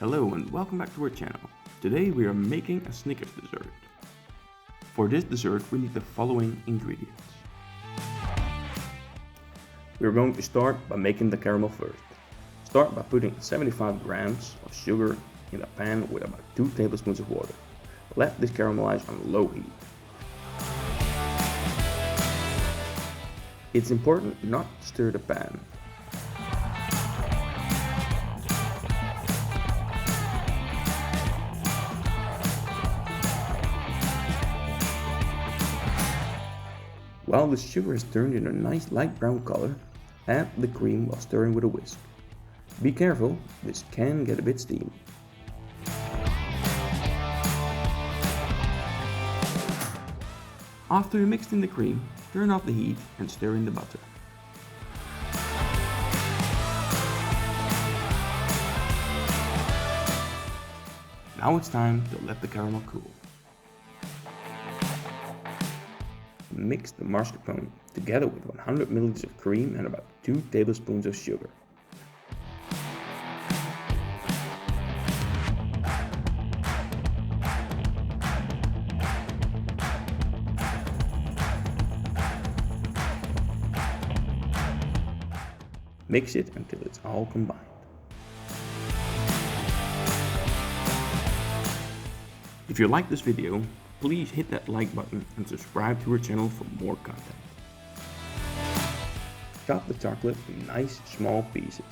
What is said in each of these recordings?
Hello and welcome back to our channel. Today we are making a Snickers dessert. For this dessert we need the following ingredients. We are going to start by making the caramel first. Start by putting 75 grams of sugar in a pan with about 2 tablespoons of water. Let this caramelize on low heat. It's important not to stir the pan. While the sugar is turned in a nice light brown color, add the cream while stirring with a whisk. Be careful, this can get a bit steamy. After you mixed in the cream, turn off the heat and stir in the butter. Now it's time to let the caramel cool. Mix the mascarpone together with 100 ml of cream and about 2 tablespoons of sugar. Mix it until it's all combined. If you like this video, please hit that like button and subscribe to our channel for more content. Chop the chocolate in nice small pieces.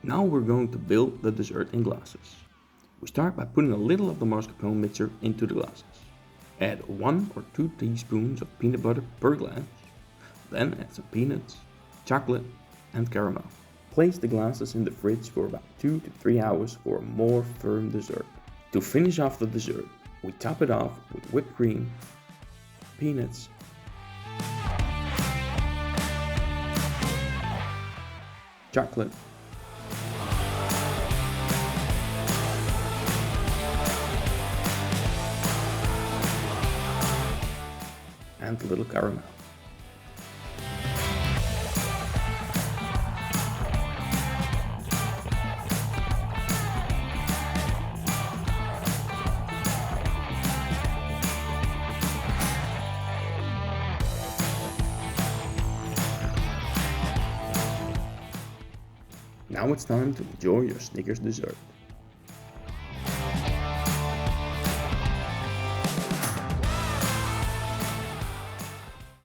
Now we're going to build the dessert in glasses. We start by putting a little of the mascarpone mixture into the glasses. Add 1 or 2 teaspoons of peanut butter per glass. Then add some peanuts, chocolate and caramel. Place the glasses in the fridge for about 2 to 3 hours for a more firm dessert. To finish off the dessert, we top it off with whipped cream, peanuts, chocolate, and a little caramel. Now it's time to enjoy your Snickers dessert.